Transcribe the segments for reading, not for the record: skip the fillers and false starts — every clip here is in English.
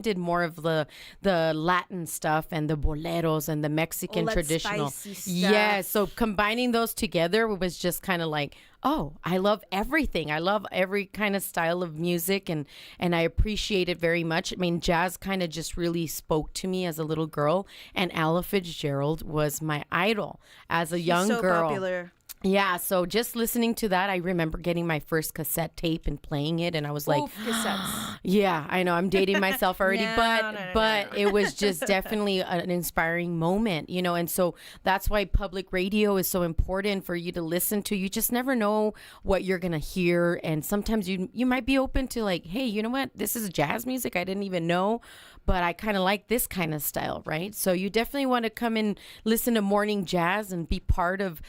did more of the Latin stuff and the boleros and the All Mexican that traditional. spicy stuff. Yeah, so combining those together was just kind of like, oh, I love everything. I love every kind of style of music, and I appreciate it very much. I mean, jazz kind of just really spoke to me as a little girl, and Ella Fitzgerald was my idol as a young so girl. popular. Yeah, so just listening to that, I remember getting my first cassette tape and playing it, and I was like, Oof, cassettes. yeah, I know I'm dating myself already, No, but no, no, but no. it was just definitely an inspiring moment, and so that's why public radio is so important for you to listen to. You just never know what you're gonna hear, and sometimes you might be open to like, hey, you know what? This is jazz music I didn't even know, but I kind of like this kind of style, right? So you definitely want to come and listen to morning jazz and be part of,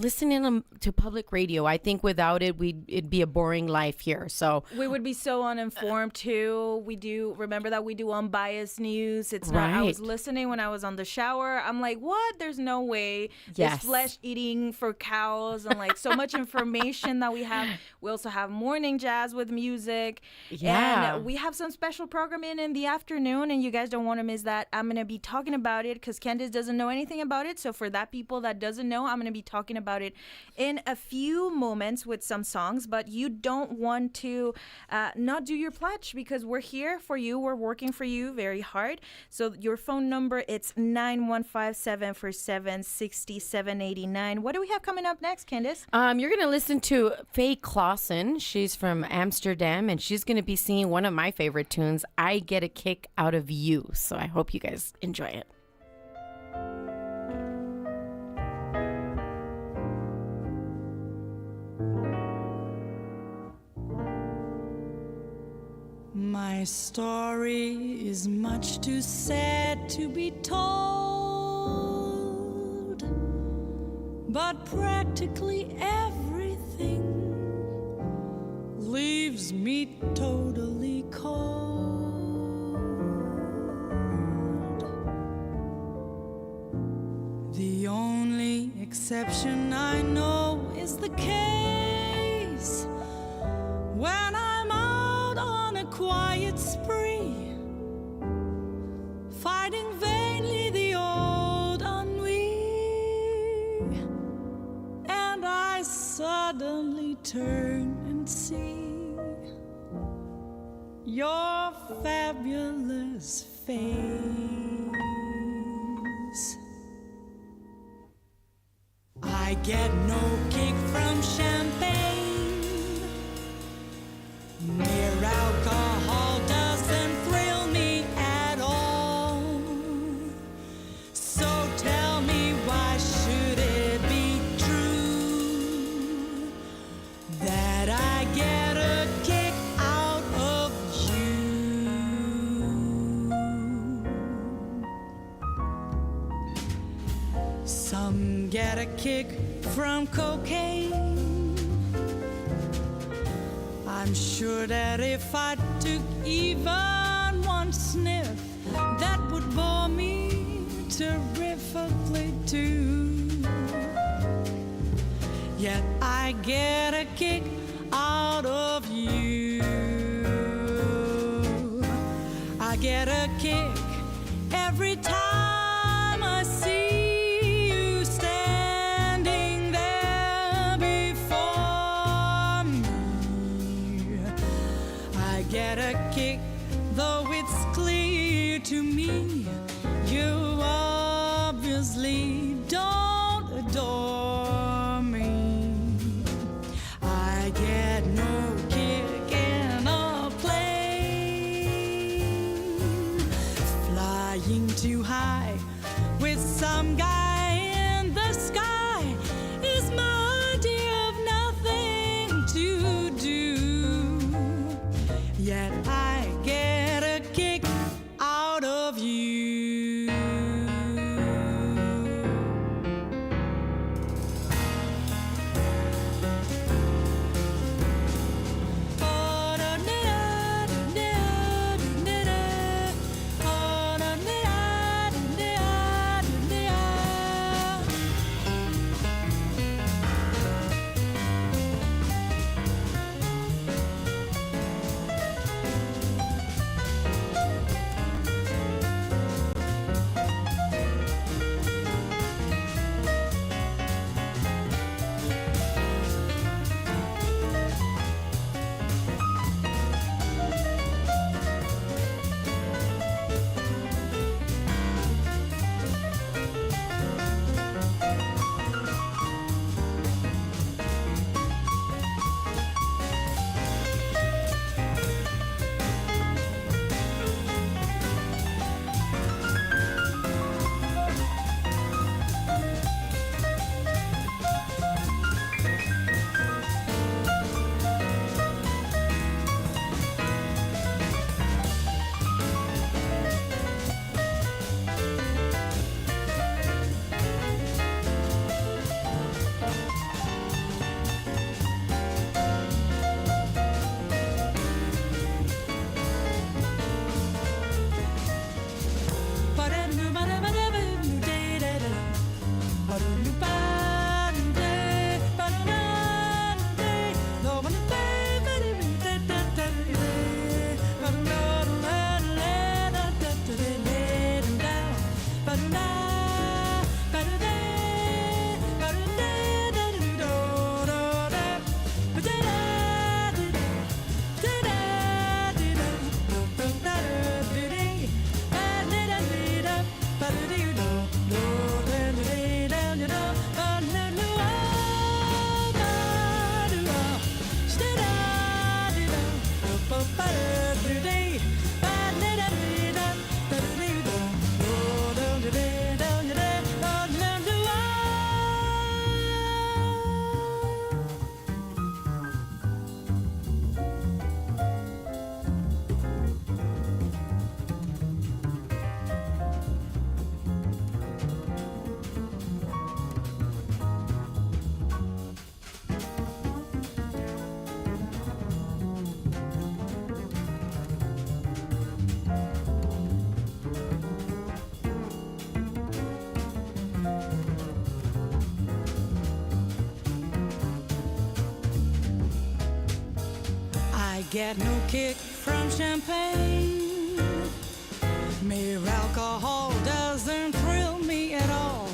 listening to public radio. I think without it, it'd be a boring life here. So We would be so uninformed too. Remember that we do unbiased news. It's not, I was Right. listening when I was on the shower. I'm like, what? There's no way. Yes. It's flesh eating for cows and like so much information that we have. We also have morning jazz with music. Yeah. And we have some special programming in the afternoon, and you guys don't want to miss that. I'm going to be talking about it because Candice doesn't know anything about it. So for that people that doesn't know, I'm going to be talking about it in a few moments with some songs. But you don't want to not do your pledge because we're here for you. We're working for you very hard. So your phone number, it's 915-747-6789. What do we have coming up next, Candice? You're going to listen to Faye Clausen. She's from Amsterdam, and she's going to be singing one of my favorite tunes, I Get a Kick Out of You. So I hope you guys enjoy it. My story is much too sad to be told, but practically everything leaves me totally cold. The only exception I know is the case when I'm out on a quiet spree, fighting vainly the old ennui, and I suddenly turn and see your fabulous face. I get no kick from champagne. Mere alcohol doesn't thrill me at all. So tell me, why should it be true that I get a kick out of you? Some get a kick from cocaine. I'm sure that if I took even one sniff, that would bore me terrifically too. Yet I get a kick out of you. I get a kick every time I see you standing there before me. I get a kick, though it's clear to me you obviously don't adore me. I get no kick in a plane, flying too high with some guy in the sky is my idea of nothing to do. Yet I get a kick out of you. get no kick from champagne. Mere alcohol doesn't thrill me at all.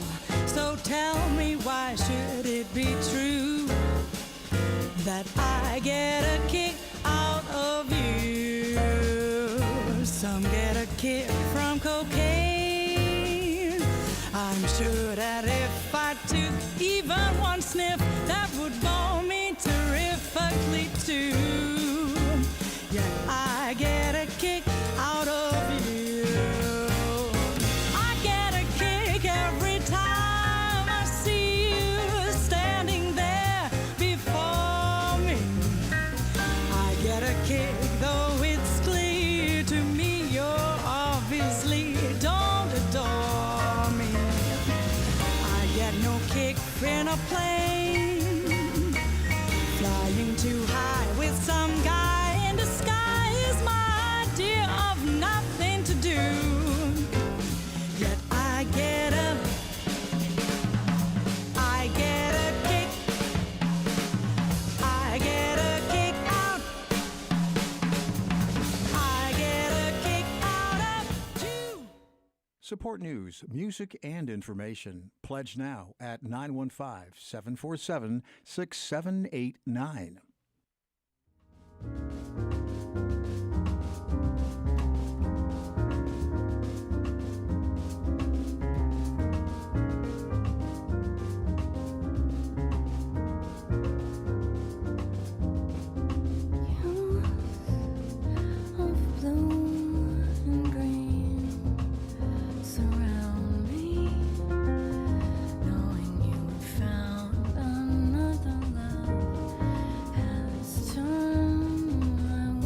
So tell me, why should it be true that I get a kick out of you? Some get a kick from cocaine. I'm sure that if I took even one sniff, that would bore me terrifically too. Yeah, I get a kick out of you. I get a kick every time I see you standing there before me. I get a kick, though it's clear to me you're obviously don't adore me. I get no kick in a plane, flying too high with some guy in the sky is my idea of nothing to do. Yet I get a kick, I get a kick out, I get a kick out of you. Support news, music, and information. Pledge now at 915-747-6789. Of blue and green surround me, knowing you have found another love has turned my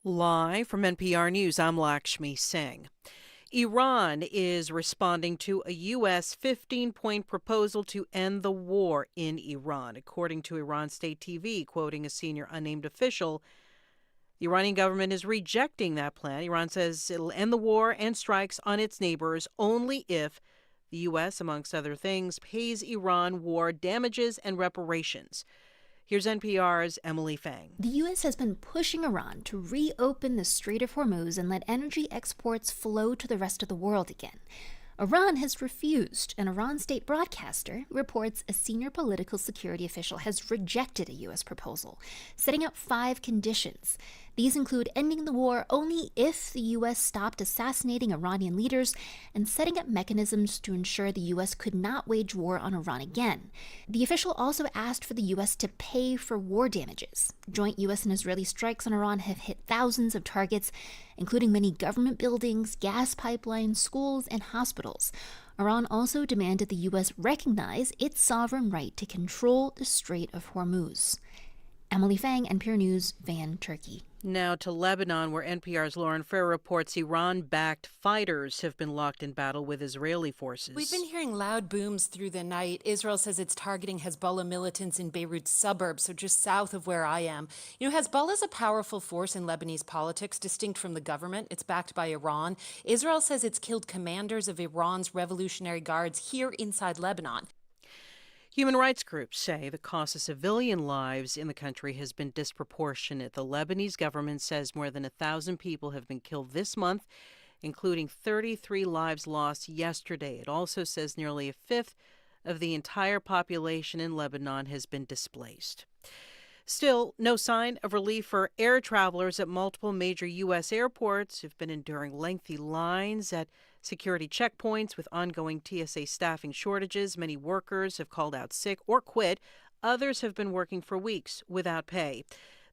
Live from NPR News, I'm Lakshmi Singh. Iran is responding to a U.S. 15-point proposal to end the war in Iran. According to Iran State TV, quoting a senior unnamed official, the Iranian government is rejecting that plan. Iran says it'll end the war and strikes on its neighbors only if the U.S., amongst other things, pays Iran war damages and reparations. Here's NPR's Emily Fang. The U.S. has been pushing Iran to reopen the Strait of Hormuz and let energy exports flow to the rest of the world again. Iran has refused. An Iran state broadcaster reports a senior political security official has rejected a U.S. proposal, setting out 5 conditions. These include ending the war only if the U.S. stopped assassinating Iranian leaders and setting up mechanisms to ensure the U.S. could not wage war on Iran again. The official also asked for the U.S. to pay for war damages. Joint U.S. and Israeli strikes on Iran have hit thousands of targets, including many government buildings, gas pipelines, schools, and hospitals. Iran also demanded the U.S. recognize its sovereign right to control the Strait of Hormuz. Emily Fang, NPR News, Van, Turkey. Now to Lebanon, where NPR's Lauren Fair reports Iran-backed fighters have been locked in battle with Israeli forces. We've been hearing loud booms through the night. Israel says it's targeting Hezbollah militants in Beirut suburbs, so just south of where I am. You know, Hezbollah is a powerful force in Lebanese politics, distinct from the government. It's backed by Iran. Israel says it's killed commanders of Iran's Revolutionary Guards here inside Lebanon. Human rights groups say the cost of civilian lives in the country has been disproportionate. The Lebanese government says more than 1,000 people have been killed this month, including 33 lives lost yesterday. It also says nearly a fifth of the entire population in Lebanon has been displaced. Still, no sign of relief for air travelers at multiple major U.S. airports who've been enduring lengthy lines at security checkpoints with ongoing TSA staffing shortages. Many workers have called out sick or quit. Others have been working for weeks without pay.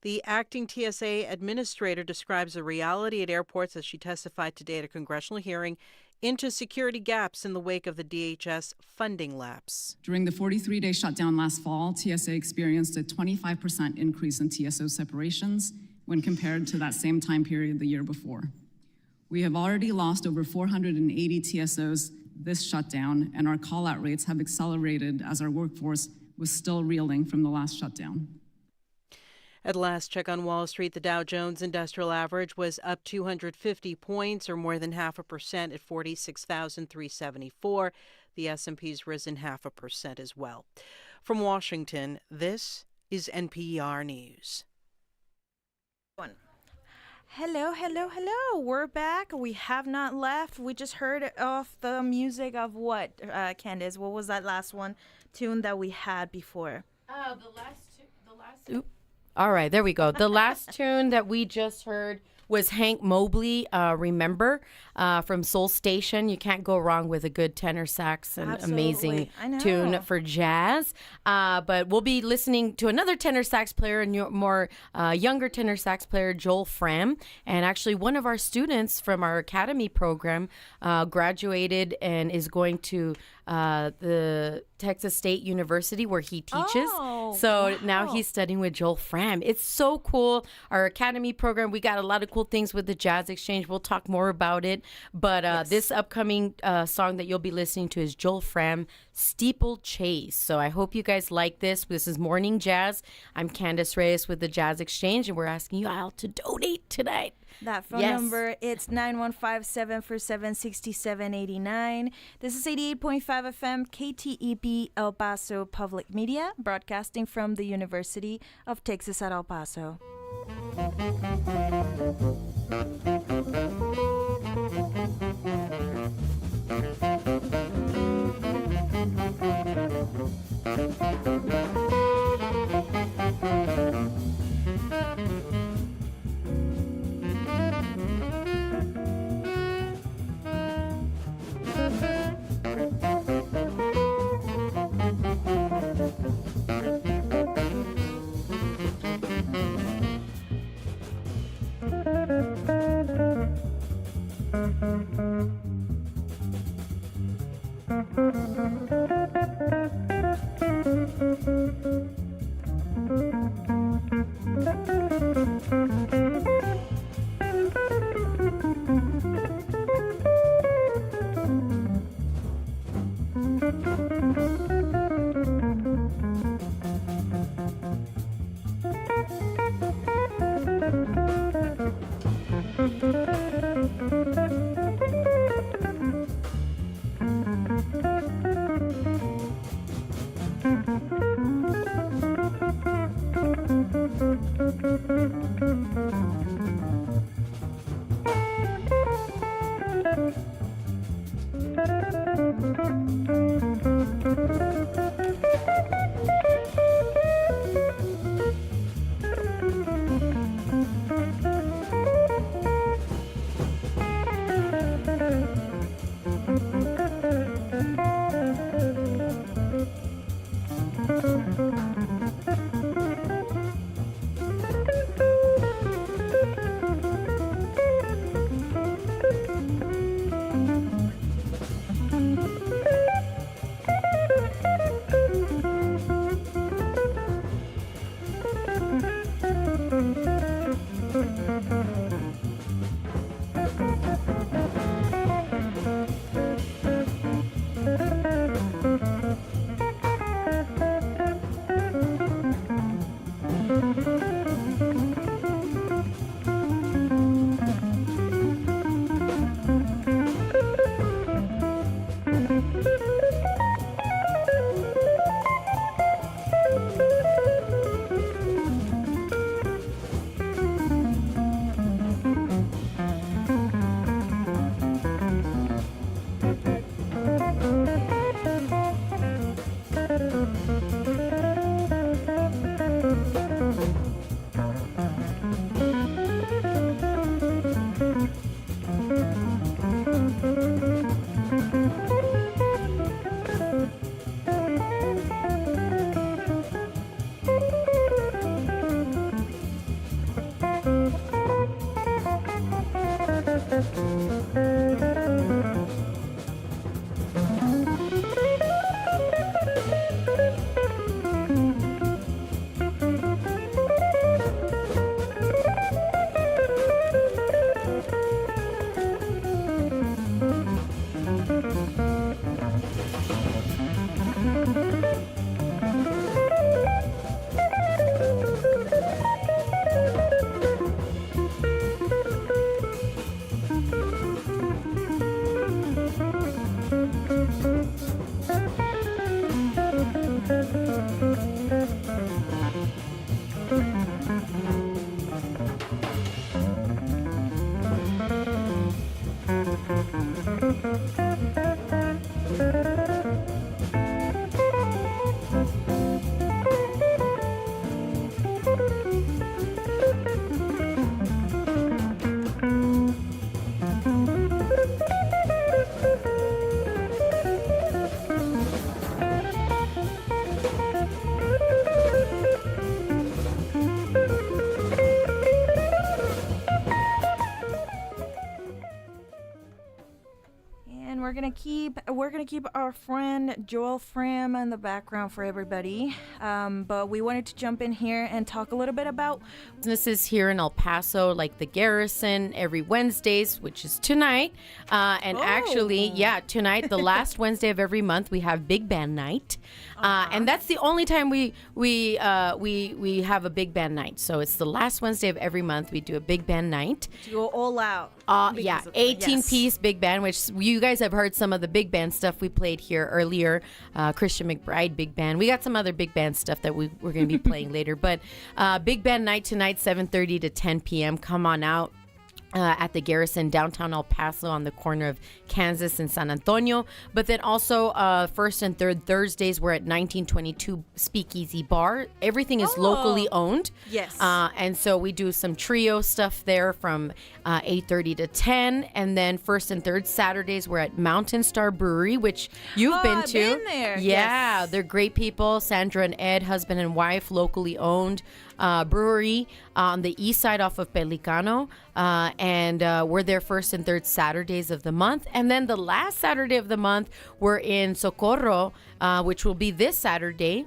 The acting TSA administrator describes the reality at airports as she testified today at a congressional hearing into security gaps in the wake of the DHS funding lapse. During the 43-day shutdown last fall, TSA experienced a 25% increase in TSO separations when compared to that same time period the year before. We have already lost over 480 TSOs this shutdown, and our call-out rates have accelerated as our workforce was still reeling from the last shutdown. At last check on Wall Street, the Dow Jones Industrial Average was up 250 points, or more than 0.5% at 46,374. The S&P's risen 0.5% as well. From Washington, this is NPR News. Hello, hello, hello. We're back. We have not left. We just heard off the music of what, Candace? What was that last tune that we had before? Oop. All right, there we go. The last tune that we just heard was Hank Mobley, Remember, from Soul Station. You can't go wrong with a good tenor sax and amazing tune for jazz. But we'll be listening to another tenor sax player, and more younger tenor sax player, Joel Fram. And actually, one of our students from our academy program graduated and is going to the Texas State University where he teaches. Now he's studying with Joel Fram. It's so cool. Our academy program, we got a lot of cool things with the Jazz Exchange. We'll talk more about it. But this upcoming song that you'll be listening to is Joel Fram, Steeplechase. So I hope you guys like this. This is Morning Jazz. I'm Candace Reyes with the Jazz Exchange, and we're asking you all to donate tonight. That phone number, it's 915-747-6789. This is 88.5 FM, KTEP El Paso Public Media, broadcasting from the University of Texas at El Paso. keep our friend Joel Fram in the background for everybody. But we wanted to jump in here and talk a little bit about businesses here in El Paso, like the Garrison, every Wednesdays, which is tonight. Actually, tonight, the last Wednesday of every month, we have Big Band Night. And that's the only time we have a big band night. So it's the last Wednesday of every month. We do a big band night. to go all out. 18-piece big band, which you guys have heard some of the big band stuff we played here earlier. Christian McBride big band. We got some other big band stuff that we're going to be playing later. But big band night tonight, 7:30 to 10 p.m. Come on out. At the Garrison, downtown El Paso, on the corner of Kansas and San Antonio. But then also first and third Thursdays, we're at 1922 Speakeasy Bar. Everything is locally owned. Yes. And so we do some trio stuff there from 8:30 to 10. And then first and third Saturdays, we're at Mountain Star Brewery, which you've been I've to. been there. Yeah, Yes. they're great people. Sandra and Ed, husband and wife, locally owned brewery on the east side off of Pelicano. And we're there first and third Saturdays of the month. And then the last Saturday of the month, we're in Socorro, which will be this Saturday.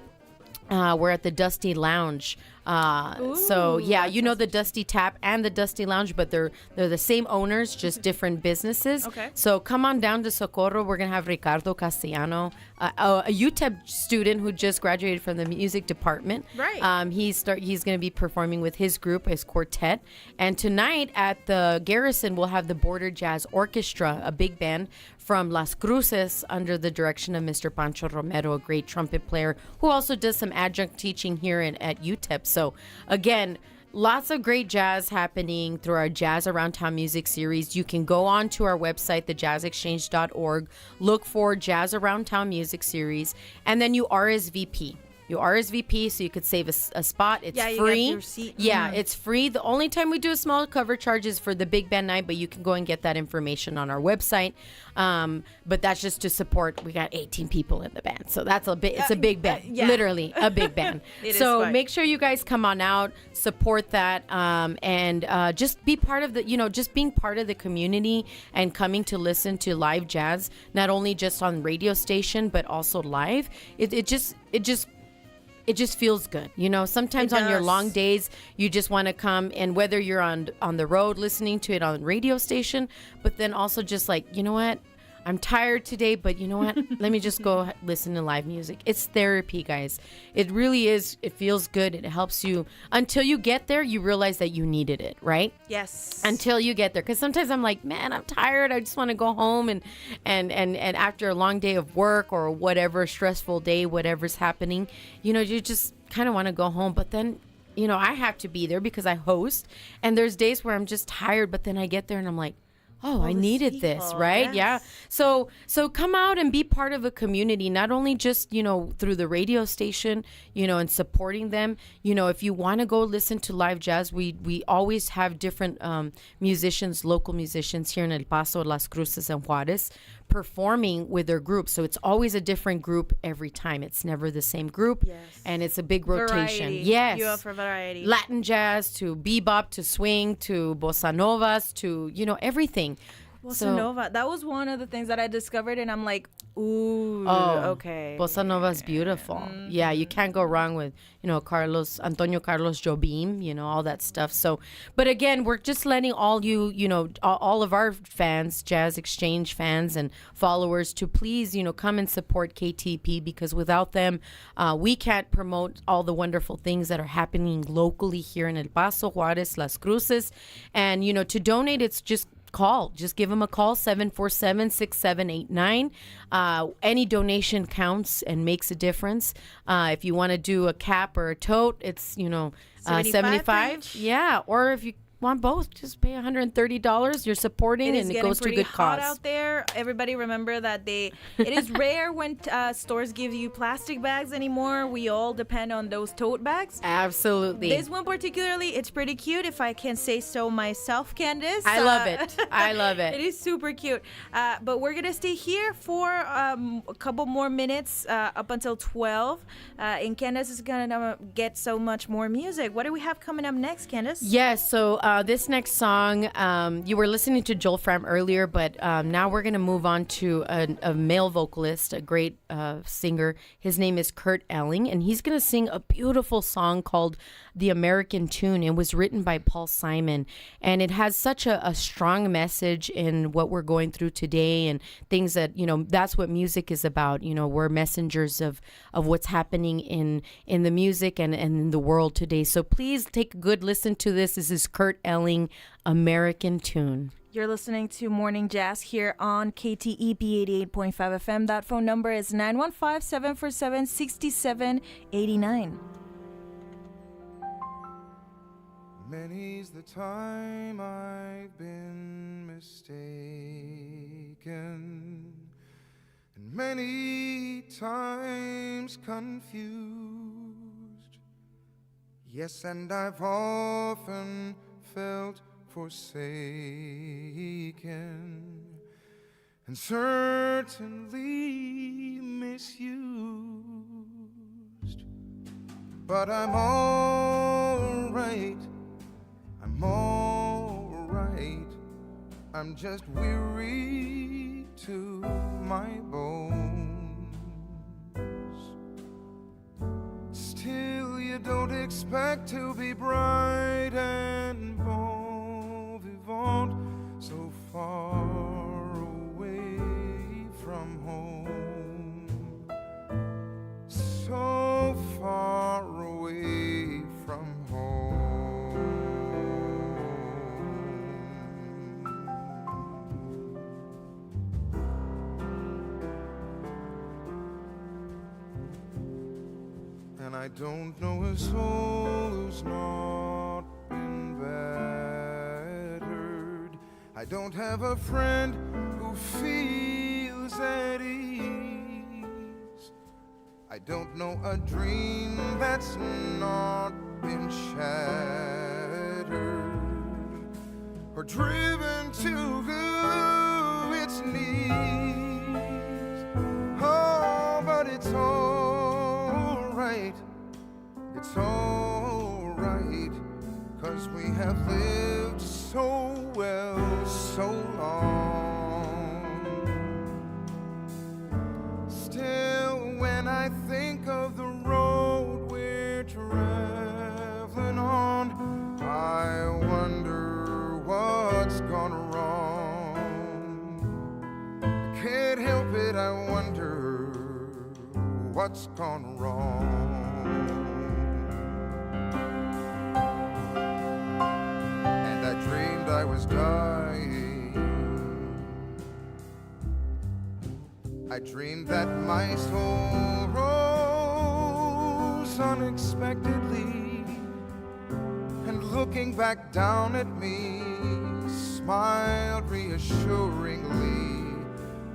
We're at the Dusty Lounge. So yeah, you know the Dusty Tap and the Dusty Lounge, but they're the same owners, just different businesses. Okay. So come on down to Socorro. We're gonna have Ricardo Castellano, a UTEP student who just graduated from the music department. Right. He's gonna be performing with his group, his quartet. And tonight at the Garrison, we'll have the Border Jazz Orchestra, a big band from Las Cruces under the direction of Mr. Pancho Romero, a great trumpet player who also does some adjunct teaching here at UTEP. So again, lots of great jazz happening through our Jazz Around Town music series. You can go on to our website, thejazzexchange.org, look for Jazz Around Town music series, and then you RSVP. You RSVP so you could save a spot. It's Yeah, you free. get your seat. Yeah, it's free. The only time we do a small cover charge is for the big band night, but you can go and get that information on our website. But that's just to support. We got 18 people in the band, so that's it's a big band, yeah. literally a big band. It So is fun. make sure you guys come on out, support that, and just be part of just being part of the community and coming to listen to live jazz, not only just on radio station but also live. It just feels good. Sometimes It on your does. long days, you just want to come, and whether you're on the road listening to it on radio station, but then also just like, you know what? I'm tired today, but you know what? Let me just go listen to live music. It's therapy, guys. It really is. It feels good. It helps you. Until you get there, you realize that you needed it, right? Yes. Until you get there, because sometimes I'm like, man, I'm tired. I just want to go home, and after a long day of work or whatever stressful day, whatever's happening, you just kind of want to go home. But then, I have to be there because I host, and there's days where I'm just tired. But then I get there and I'm like, oh, I needed this, people, right? yes. Yeah. So come out and be part of a community, not only just, through the radio station, and supporting them. If you want to go listen to live jazz, we always have different musicians, local musicians here in El Paso, Las Cruces, and Juarez performing with their group. So it's always a different group every time. It's never the same group. Yes. And it's a big rotation. Variety. Yes. You offer variety. Latin jazz to bebop to swing to bossa novas to, everything. Bossa Nova. That was one of the things that I discovered, and I'm like, ooh, okay. Bossa Nova is beautiful. Yeah, you can't go wrong with, Antonio Carlos Jobim, all that stuff. So, but again, we're just letting all all of our fans, Jazz Exchange fans and followers, to please, come and support KTP, because without them, we can't promote all the wonderful things that are happening locally here in El Paso, Juarez, Las Cruces. And, to donate, it's just give them a call, 747-6789. Any donation counts and makes a difference. If you want to do a cap or a tote, it's 75. Yeah, or if you want both, just pay $130. You're supporting, and it goes to a good hot cause. out there. Everybody remember that it is rare when stores give you plastic bags anymore. We all depend on those tote bags. Absolutely. This one particularly, it's pretty cute, if I can say so myself, Candace. I love it. I love it. It is super cute. But we're going to stay here for a couple more minutes up until 12. And Candace is going to get so much more music. What do we have coming up next, Candace? Yes, so This next song, you were listening to Joel Fram earlier, but now we're going to move on to a male vocalist, a great singer. His name is Kurt Elling, and he's going to sing a beautiful song called The American Tune. It was written by Paul Simon, and it has such a strong message in what we're going through today and things that, that's what music is about. We're messengers of what's happening in the music and in the world today. So please take a good listen to this. This is Kurt Elling, American Tune. You're listening to Morning Jazz here on KTEP 88.5 FM. That phone number is 915-747-6789. Many's the time I've been mistaken, and many times confused. Yes, and I've often felt forsaken, and certainly misused. But I'm all right, I'm all right. I'm just weary to my bones. Still, you don't expect to be bright and bon vivant so far away from home, so far away from home. And I don't know a soul who's not been battered. I don't have a friend who feels at ease. I don't know a dream that's not been shattered or driven to its knees. Oh, but it's all right. It's all right, 'cause we have lived so well, so long. Still, when I think of the road we're traveling on, I wonder what's gone wrong. I can't help it, I wonder what's gone wrong. I was dying. I dreamed that my soul rose unexpectedly, and looking back down at me, smiled reassuringly.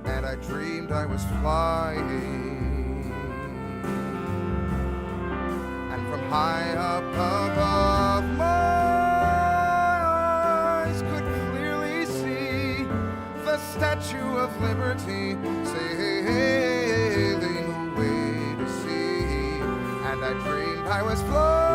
And I dreamed I was flying, and from high up above Statue of Liberty sailing away to sea, and I dreamed I was flying.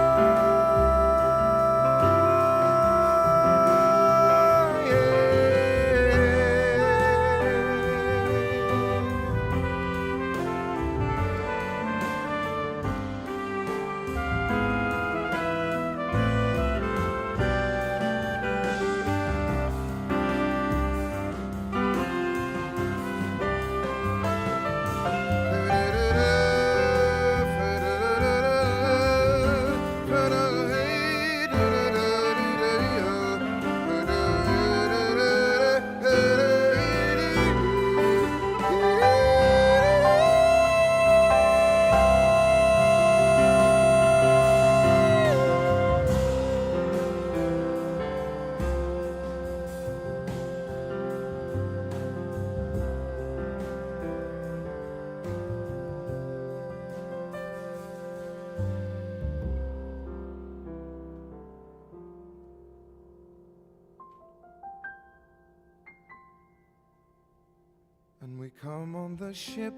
And we come on the ship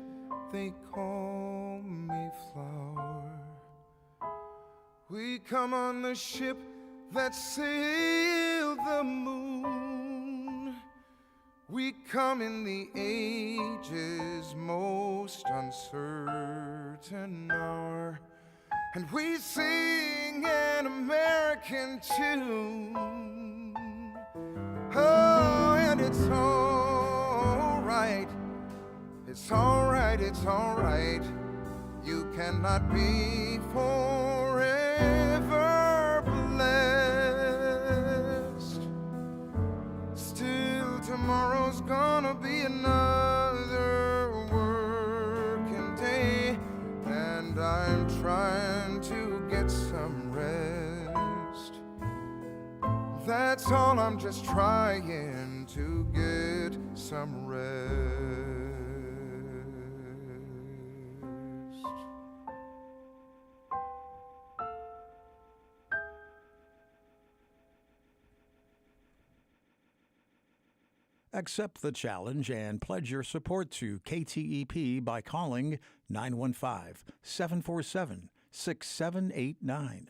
they call Mayflower. We come on the ship that sails to the moon. We come in the age's most uncertain hour, and we sing an American tune. Oh, and it's all right. It's all right, it's all right. You cannot be forever blessed. Still, tomorrow's gonna be another working day, and I'm trying to get some rest. That's all, I'm just trying to get some rest. Accept the challenge and pledge your support to KTEP by calling 915-747-6789.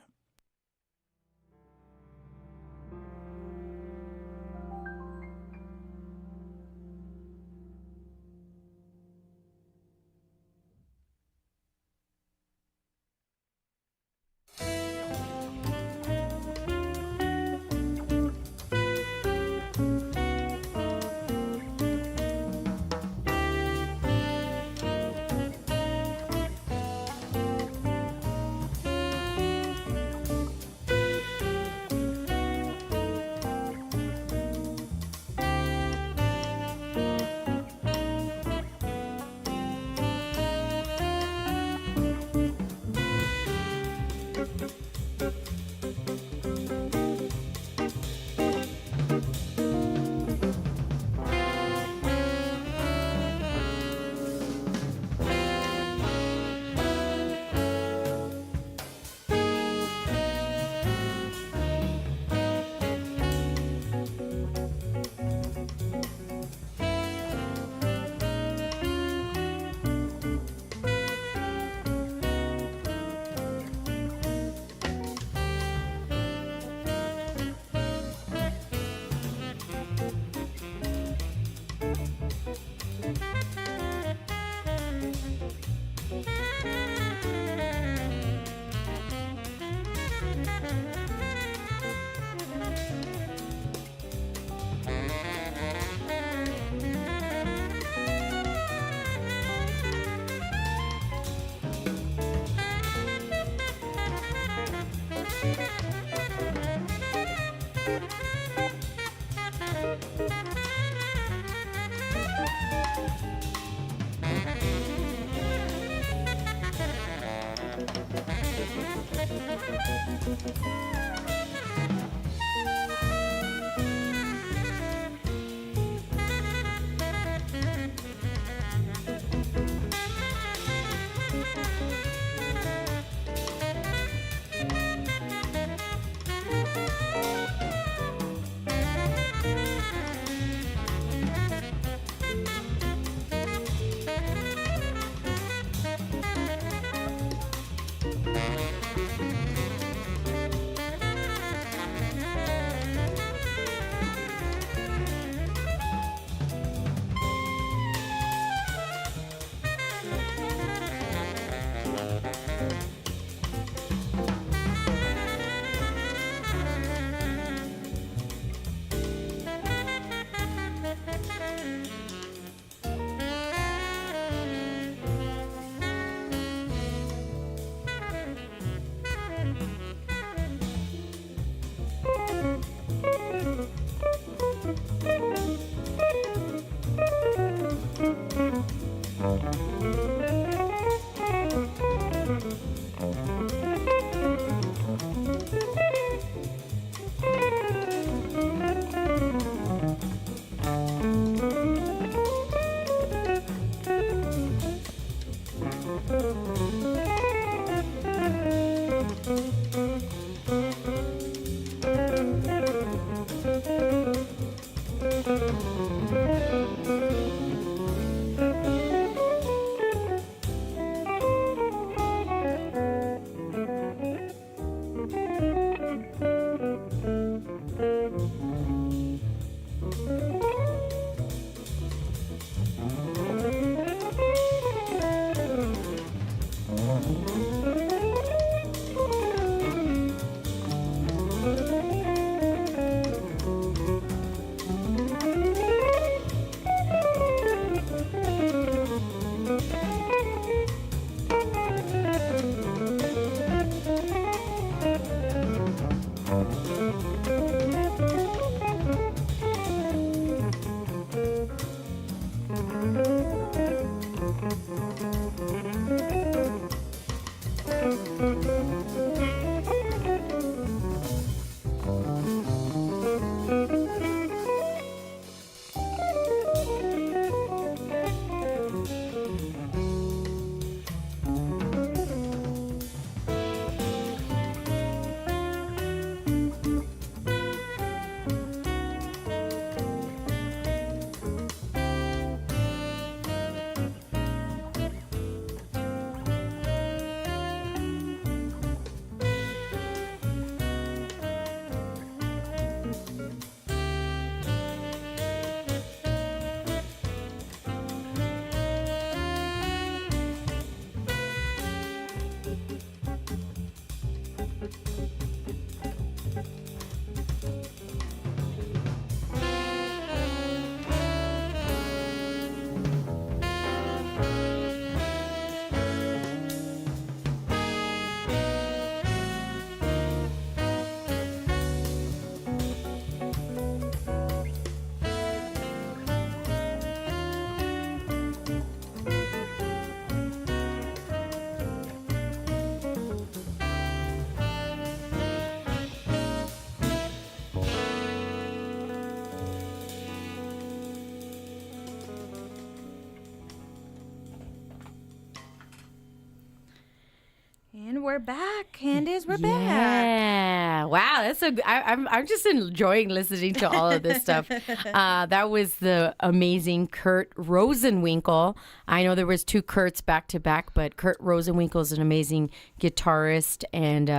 we're back, Candace. We're back. Yeah. Wow. I'm just enjoying listening to all of this stuff. That was the amazing Kurt Rosenwinkel. I know there was two Kurts back to back, but Kurt Rosenwinkel is an amazing guitarist and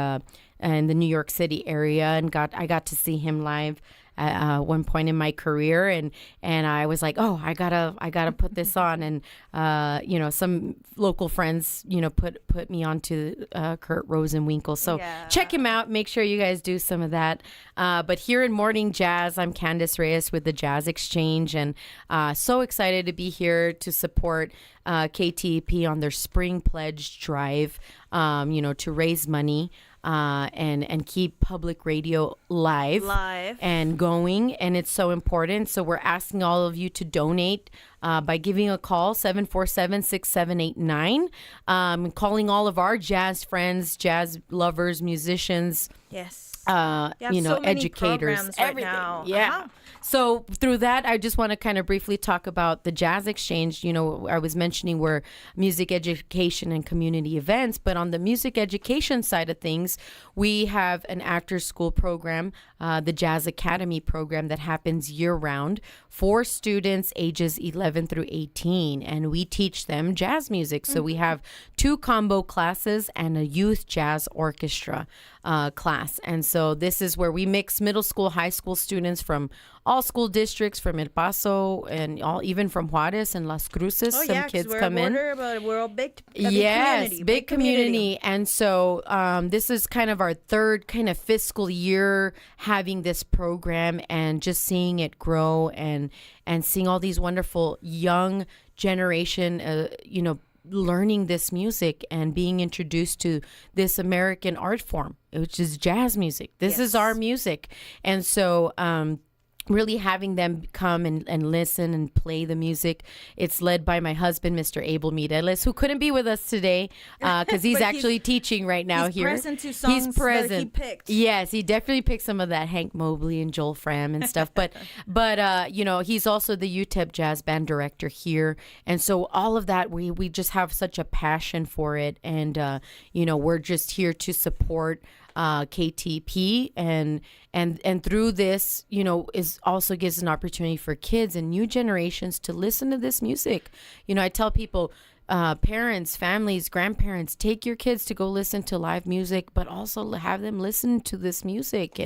in the New York City area, and I got to see him live at one point in my career, and I was like, oh, I gotta put this on, and some local friends put me onto Kurt Rosenwinkel, so check him out. Make sure you guys do some of that. But here in Morning Jazz, I'm Candace Reyes with the Jazz Exchange, and so excited to be here to support KTEP on their Spring Pledge Drive, to raise money. And keep public radio live and going, and it's so important. So we're asking all of you to donate by giving a call, 747-6789, calling all of our jazz friends, jazz lovers, musicians. Yes. So educators, everything. Now. Yeah. So through that, I just want to kind of briefly talk about the Jazz Exchange. I was mentioning we're music education and community events, but on the music education side of things, we have an after school program, the Jazz Academy program that happens year round for students ages 11 through 18. And we teach them jazz music. So we have 2 combo classes and a youth jazz orchestra class. And so this is where we mix middle school, high school students from all school districts, from El Paso and even from Juarez and Las Cruces. Some kids come in. But we're all big community. And so this is kind of our third kind of fiscal year having this program, and just seeing it grow and seeing all these wonderful young generation, learning this music and being introduced to this American art form, which is jazz music. This is our music. And so really having them come and listen and play the music. It's led by my husband, Mr. Abel Mireles, who couldn't be with us today because he's actually teaching right now here. Present to songs he's present. That he picked. Yes, he definitely picked some of that Hank Mobley and Joel Fram and stuff. But he's also the UTEP Jazz Band director here. And so all of that, we just have such a passion for it. And, we're just here to support KTP and through this, is also gives an opportunity for kids and new generations to listen to this music. I tell people, parents, families, grandparents, take your kids to go listen to live music, but also have them listen to this music.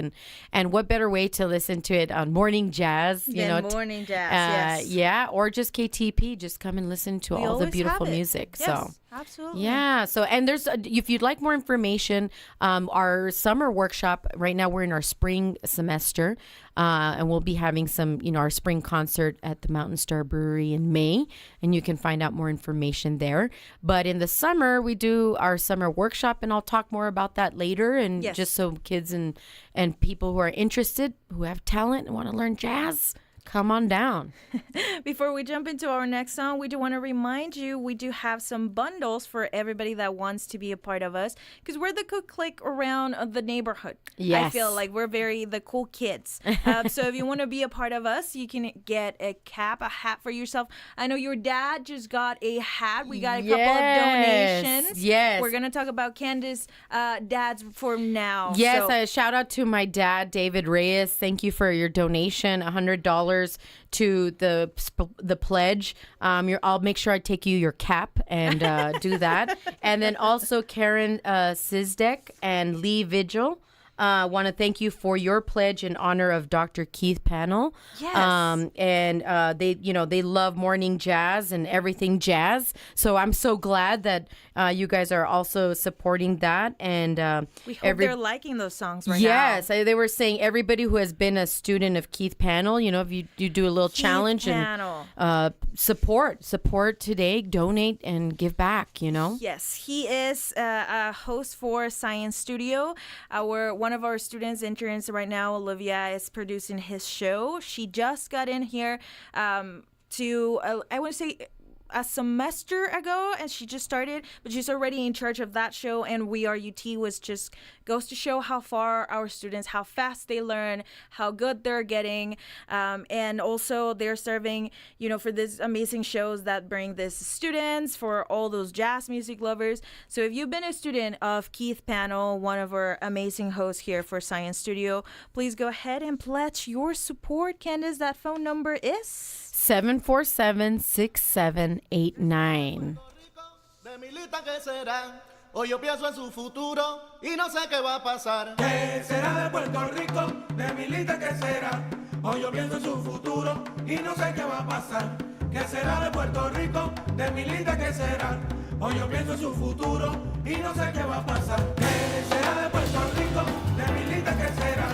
And what better way to listen to it on Morning Jazz, Morning Jazz, yes. Or just KTP, just come and listen to all the beautiful music. Yes. So Absolutely. Yeah. So, and there's, if you'd like more information, our summer workshop, right now we're in our spring semester, and we'll be having some, our spring concert at the Mountain Star Brewery in May, and you can find out more information there. But in the summer, we do our summer workshop, and I'll talk more about that later. And just so kids and people who are interested, who have talent and want to learn jazz, come on down. Before we jump into our next song, we do want to remind you we do have some bundles for everybody that wants to be a part of us, because we're the cool clique around the neighborhood. Yes. I feel like we're the cool kids. So if you want to be a part of us, you can get a hat for yourself. I know your dad just got a hat. We got a couple of donations. Yes. We're going to talk about Candace dads for now. Yes, So- a shout out to my dad, David Reyes. Thank you for your donation, $100 to the pledge. I'll make sure I take you your cap and do that. And then also Karen Sizdek and Lee Vigil. Want to thank you for your pledge in honor of Dr. Keith Panel. Yes. And they love morning jazz and everything jazz. So I'm so glad that you guys are also supporting that. And we hope they're liking those songs right now. Yes, they were saying everybody who has been a student of Keith Panel, if you do a little challenge Panel. and support today, donate and give back, Yes, he is a host for Science Studio. One of our students, interns right now, Olivia, is producing his show. She just got in here to, I want to say, a semester ago, and she just started, but she's already in charge of that show. And We Are UT goes to show how far our students, how fast they learn, how good they're getting, and also they're serving, for these amazing shows that bring these students for all those jazz music lovers. So if you've been a student of Keith Panel, one of our amazing hosts here for Science Studio, please go ahead and pledge your support. Candace, that phone number is 747-6789. De Milita, ¿qué será? Hoy yo pienso en su futuro y no sé qué va a pasar. ¿Qué será de Puerto Rico? De Milita, ¿qué será? Hoy yo pienso en su futuro y no sé qué va a pasar. ¿Qué será de Puerto Rico? De Milita, ¿qué será? Hoy yo pienso en su futuro y no sé qué va a pasar. ¿Qué será de Puerto Rico? De Milita, ¿qué será?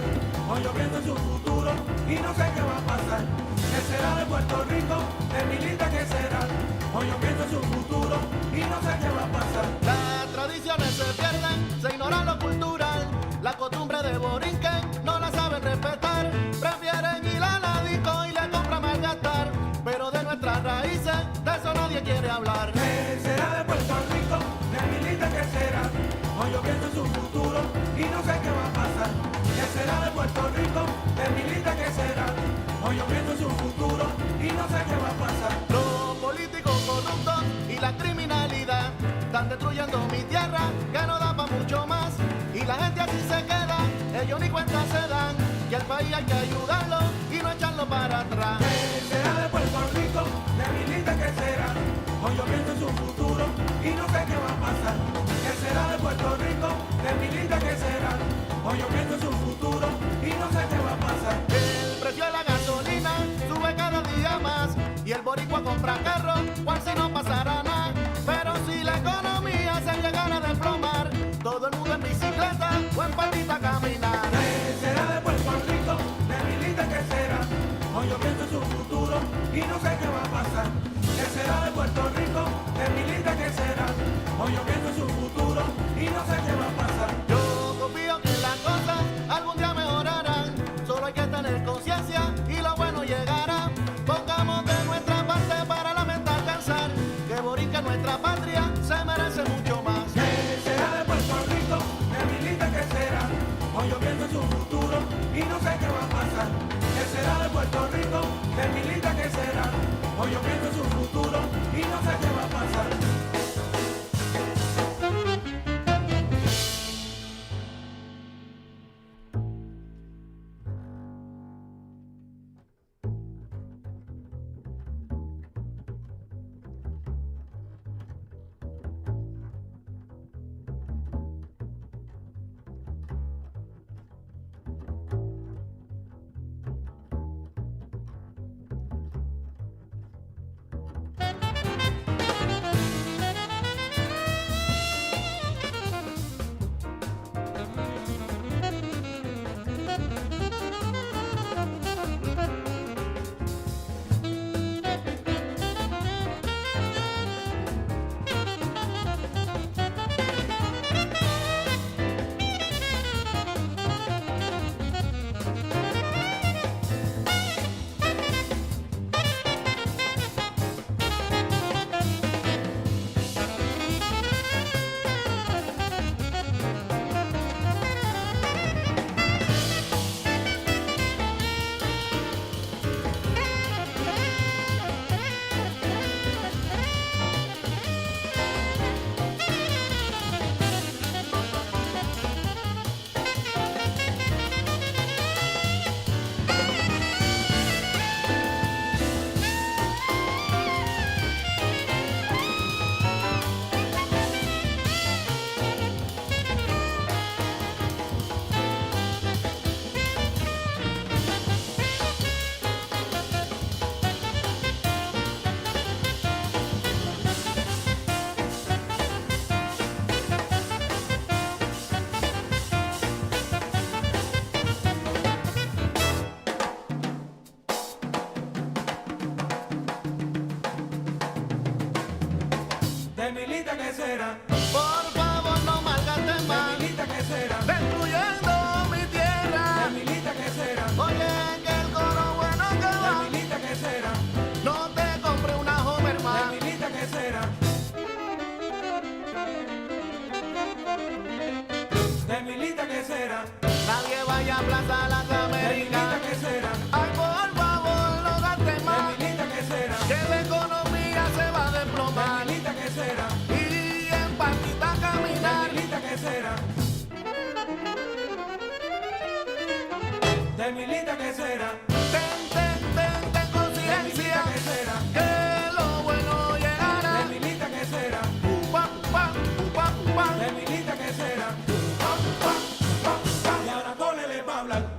Hoy yo pienso en su futuro y no sé qué va a pasar. ¿Qué será de Puerto Rico? De Milita, ¿qué será? Hoy yo pienso en su futuro y no sé qué va a pasar. Las tradiciones se pierden, se ignora lo cultural. La costumbre de Borinquen no la saben respetar. Prefieren ir a la disco y le compran malgastar. Pero de nuestras raíces, de eso nadie quiere hablar. ¿Qué será de Puerto Rico? De Milita, ¿qué será? Hoy yo pienso en su futuro y no sé qué va a pasar. ¿Qué será de Puerto Rico? De Milita, ¿qué será? Hoy yo pienso en su futuro y no sé qué va a pasar. Los políticos corruptos y la criminalidad están destruyendo mi tierra, que no da para mucho más. Y la gente así se queda, ellos ni cuenta se dan. Y al país hay que ayudarlo y no echarlo para atrás. ¿Qué será de Puerto Rico? De Milita, ¿qué será? Hoy yo pienso en su futuro y no sé qué va a pasar. ¿Qué será de Puerto Rico? De Milita, ¿qué será? Hoy yo pienso en su futuro y no sé qué va a pasar. El precio de la gasolina sube cada día más y el boricua compra carro, cual si no pasara nada. Pero si la economía se llegara a desplomar, todo el mundo en bicicleta o en patita a caminar. ¿Qué será de Puerto Rico? De Milita, ¿qué será? Hoy yo pienso en su futuro y no sé qué va a pasar. ¿Qué será de Puerto Rico? De Milita, ¿qué será? Hoy yo pienso en su futuro y no sé qué va a pasar. Yo confío que las cosas algún día mejorarán. Solo hay que tener conciencia y lo bueno llegará. Pongamos de nuestra parte para la meta alcanzar. Que Borinquen, nuestra patria, se merece mucho más. ¿Qué será de Puerto Rico? De Milita, ¿qué será? Hoy yo pienso en su futuro y no sé qué va a pasar. ¿Qué será de Puerto Rico? De Milita, ¿qué será? Hoy yo pienso en su futuro y no sé qué va a pasar. De Milita, ¿qué será? Ten conciencia que lo bueno llegará. De Milita, ¿qué será? Upa, upa, upa, upa. De Milita, ¿qué será? Y ahora Cole le va a hablar.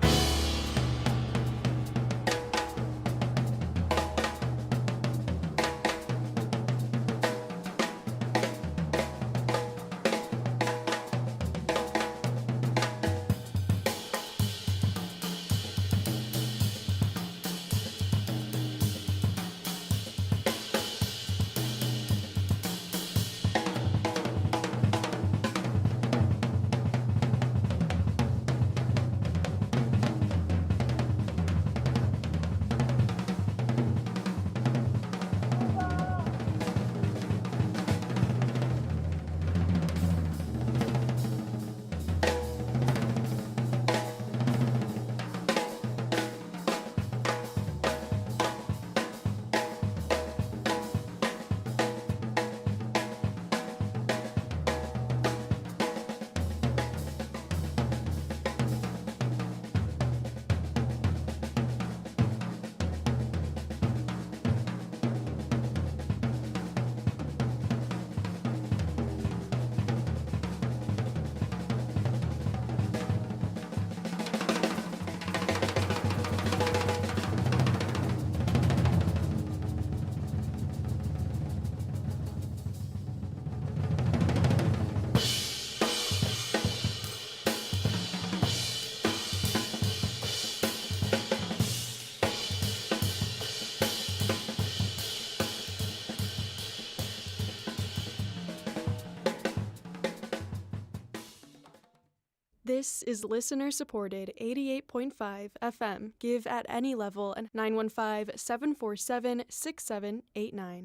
This is listener-supported 88.5 FM. Give at any level and 915-747-6789.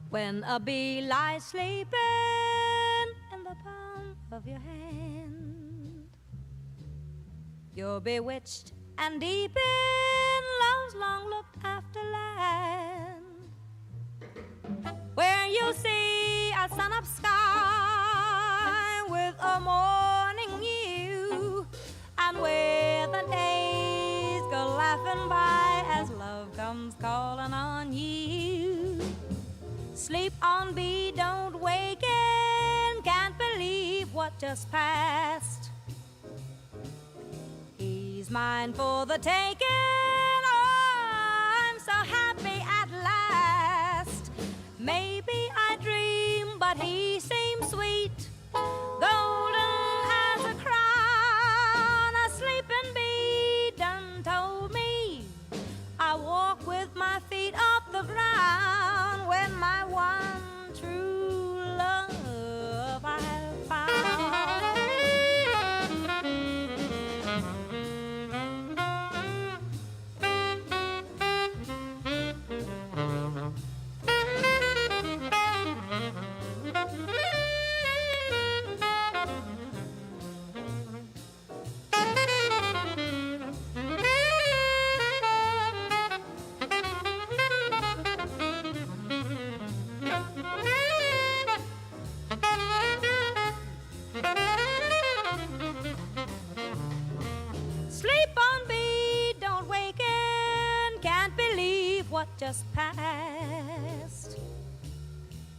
When a bee lies sleeping in the palm of your hand, you're bewitched and deep in love's long looked after land, where you see a sun up sky with a morning view, and where the days go laughing by as love comes calling on you. Sleep on, bee, don't waken, can't believe what just passed. He's mine for the taking, oh, I'm so happy at last. Maybe I dream, but he seems sweet, golden as a crown. A sleeping bee done told me I walk with my feet off the ground when my one true love I have found. Sleep on, bee, don't waken, can't believe what just passed.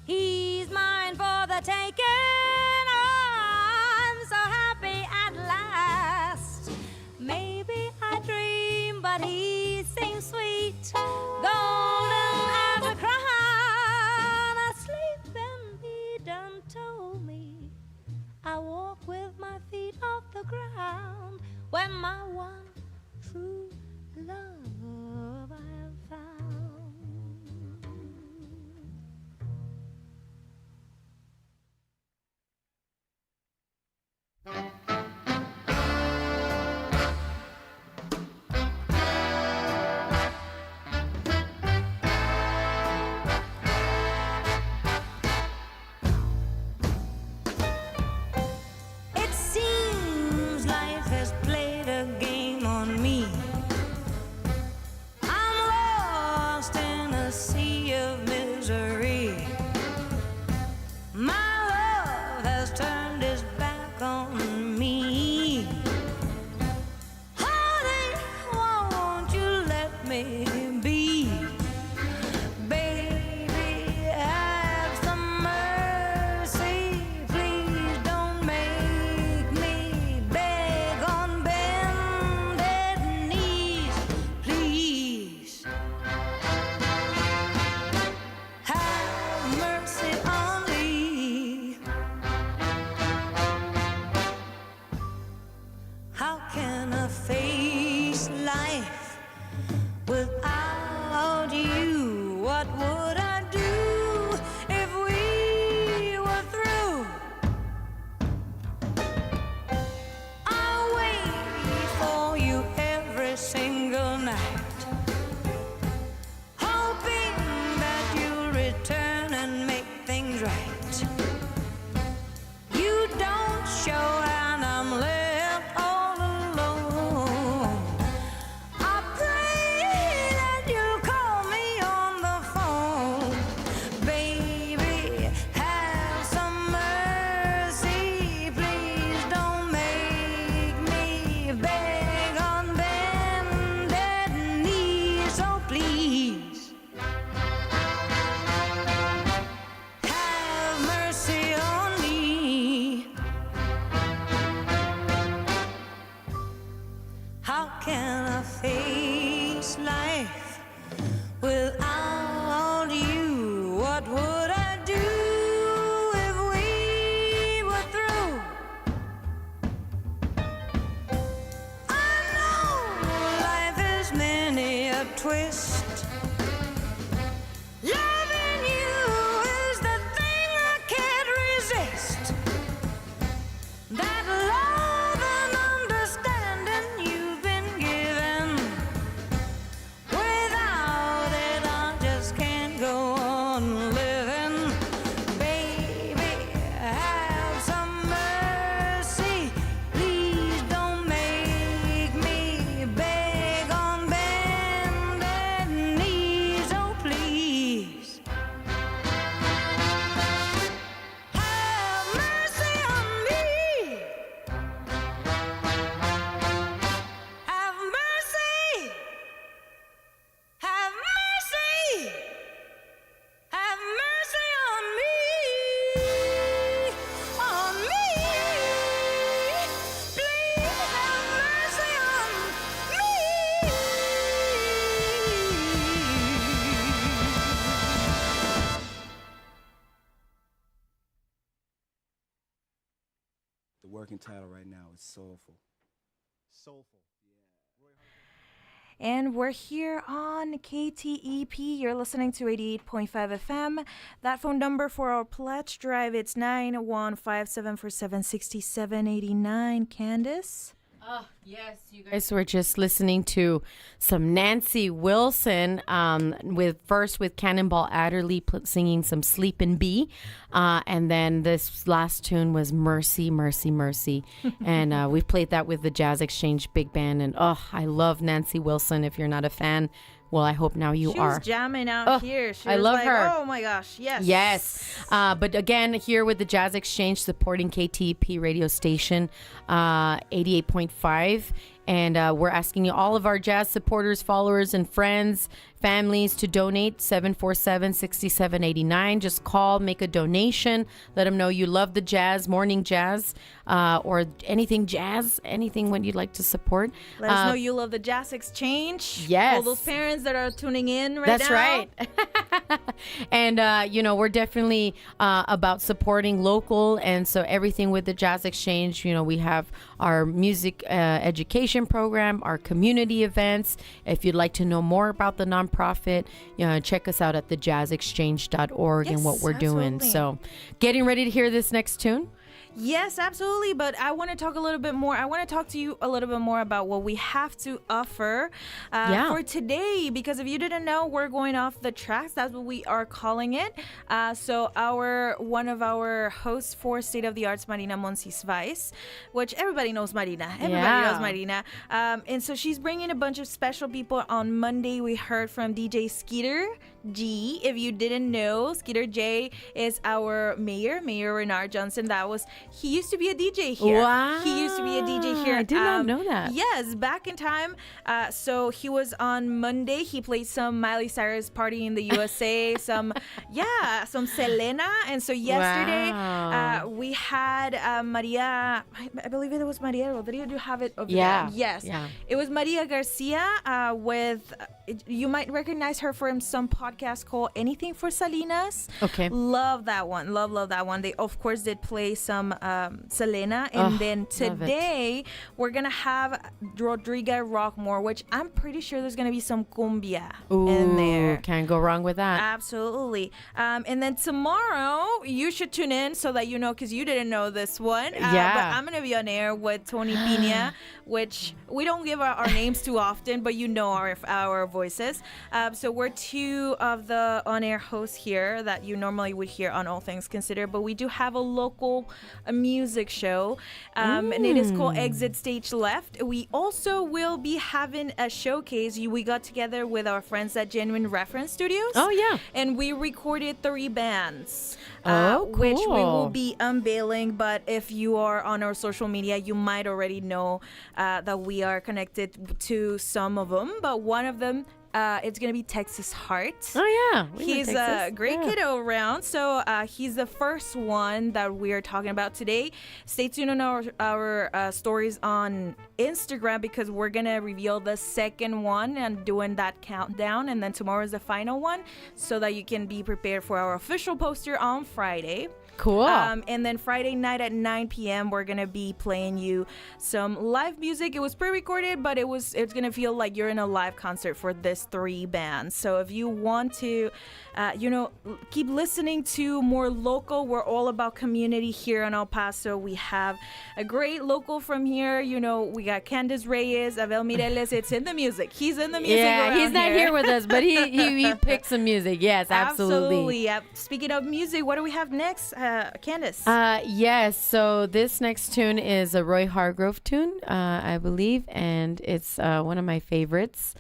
He's mine for the taking, oh, I'm so happy at last. Maybe I dream, but he seems sweet, golden as a crown. A sleeping bee done told me I walk with my feet off the ground when my one true love I have found. face life without you? What would I do if we were through? I'll wait for you every single night, hoping that you'll return and make things right. You don't show and I'm left all alone. I pray that you'll call me on the phone. Baby, have some mercy. Please don't make me beg on bended knees. Oh, please. Have mercy on me. How can I face life without you? What would I do if we were through? I know life is many a twist. Loving you is the thing I can't resist. That love and understanding you've been given. Without it, I just can't go on living. Baby, have some mercy. Please don't make me beg on bended knees. Oh, please. Have mercy on me. Have mercy. Have mercy. Have mercy on me. On me. Please have mercy on me. The working title right now is Soulful. Soulful. And we're here on KTEP. You're listening to 88.5 FM. That phone number for our pledge drive, it's 915-747-6789. Candace? Oh, yes, you guys were just listening to some Nancy Wilson with Cannonball Adderley singing some Sleepin' Bee. And then this last tune was Mercy, Mercy, Mercy. And we played that with the Jazz Exchange Big Band. And I love Nancy Wilson. If you're not a fan, well, I hope now you She are. was jamming out here. She I was love like, her. Oh my gosh, yes. Yes. But again, here with the Jazz Exchange supporting KTEP radio station, 88.5. And we're asking you, all of our jazz supporters, followers, and friends, families, to donate 747-6789. Just call, make a donation. Let them know you love the jazz, morning jazz, or anything jazz, anything when you'd like to support. Let us know you love the Jazz Exchange. Yes. All those parents that are tuning in right That's now. right. And, we're definitely about supporting local. And so everything with the Jazz Exchange, we have our music education program, our community events. If you'd like to know more about the nonprofit, check us out at thejazzexchange.org and what we're doing. absolutely. So getting ready to hear this next tune? Yes, absolutely. But I want to talk a little bit more. I want to talk to you a little bit more about what we have to offer for today. Because if you didn't know, we're going off the tracks. That's what we are calling it. So one of our hosts for State of the Arts, Marina Monsiváis, which everybody knows Marina. Everybody knows Marina. And so she's bringing a bunch of special people. On Monday, we heard from DJ Skeeter G. If you didn't know, Skeeter J is our Mayor Renard Johnson. He used to be a DJ here. Wow. He used to be a DJ here. I did not know that. Yes, back in time. So he was on Monday. He played some Miley Cyrus Party in the USA, some Selena. And so yesterday we had Maria, I believe it was Maria Rodriguez. Do you have it over there? Yes. Yeah. It was Maria Garcia with, you might recognize her from some podcast podcast called Anything for Salinas. Okay. Love that one. Love that one. They, of course, did play some Selena. And then today, we're going to have Rodrigo Rockmore, which I'm pretty sure there's going to be some cumbia in there. Can't go wrong with that. Absolutely. And then tomorrow, you should tune in so that you know, because you didn't know this one. Yeah. But I'm going to be on air with Tony Pina, which we don't give our names too often, but you know our voices. So we're two of the on-air hosts here that you normally would hear on All Things Considered, but we do have a local music show, and it is called Exit Stage Left. We also will be having a showcase. We got together with our friends at Genuine Reference Studios. Oh, yeah. And we recorded 3 bands. Cool. Which we will be unveiling, but if you are on our social media, you might already know that we are connected to some of them, but one of them, it's going to be Texas Heart. Oh, yeah. He's a great kiddo around. So he's the first one that we're talking about today. Stay tuned on our stories on Instagram because we're going to reveal the second one and doing that countdown. And then tomorrow is the final one so that you can be prepared for our official poster on Friday. Cool. And then Friday night at 9 p.m. we're gonna be playing you some live music. It was pre-recorded, but it's gonna feel like you're in a live concert for this 3 bands. So if you want to, keep listening to more local. We're all about community here in El Paso. We have a great local from here. We got Candice Reyes, Abel Mireles. It's in the music. He's in the music. Yeah, he's not here with us, but he picked some music. Yes, absolutely. Yep. Speaking of music, what do we have next? Candice. Yes, so this next tune is a Roy Hargrove tune, I believe, and it's one of my favorites.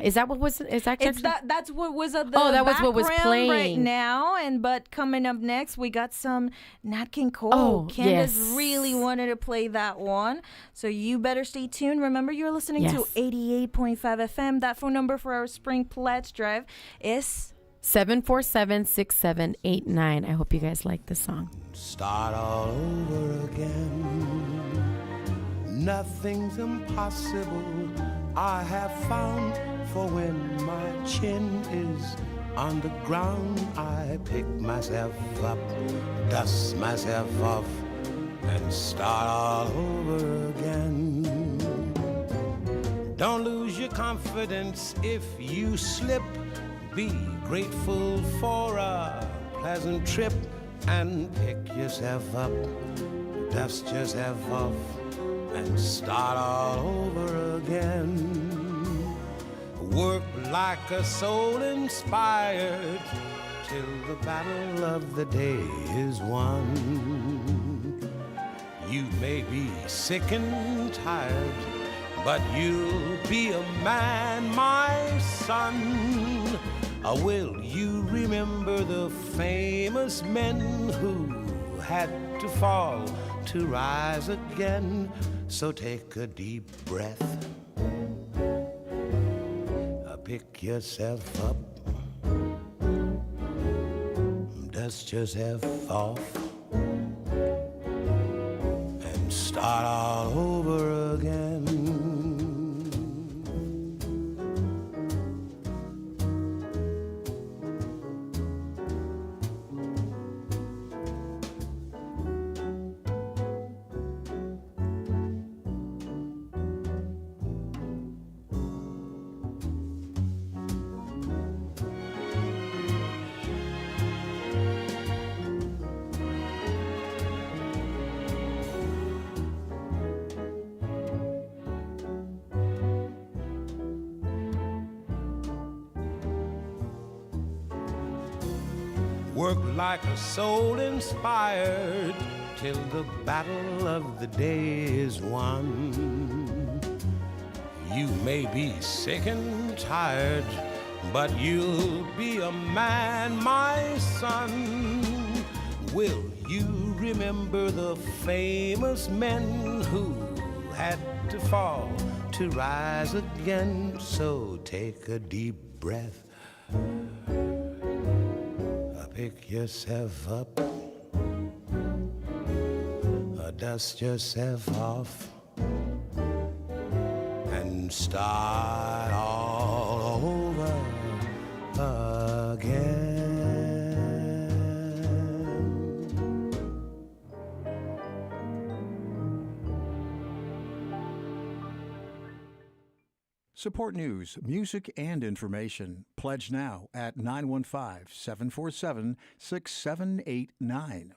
Is that what was? Is that? That's what was at the that was what was background playing right now. But coming up next, we got some Nat King Cole. Oh, Candice yes. really wanted to play that one, so you better stay tuned. Remember, you're listening to 88.5 FM. That phone number for our Spring Pledge Drive is 747-6789. I hope you guys like the song. Start all over again. Nothing's impossible, I have found. For when my chin is on the ground, I pick myself up, dust myself off, and start all over again. Don't lose your confidence if you slip. Be grateful for a pleasant trip and pick yourself up, dust yourself off, and start all over again. Work like a soul inspired till the battle of the day is won. You may be sick and tired, but you'll be a man, my son. Will you remember the famous men who had to fall to rise again? So take a deep breath, pick yourself up, dust yourself off, and start all over again. Work like a soul inspired till the battle of the day is won. You may be sick and tired, but you'll be a man, my son. Will you remember the famous men who had to fall to rise again? So take a deep breath, pick yourself up, dust yourself off, and start all over again. Support news, music, and information. Pledge now at 915-747-6789.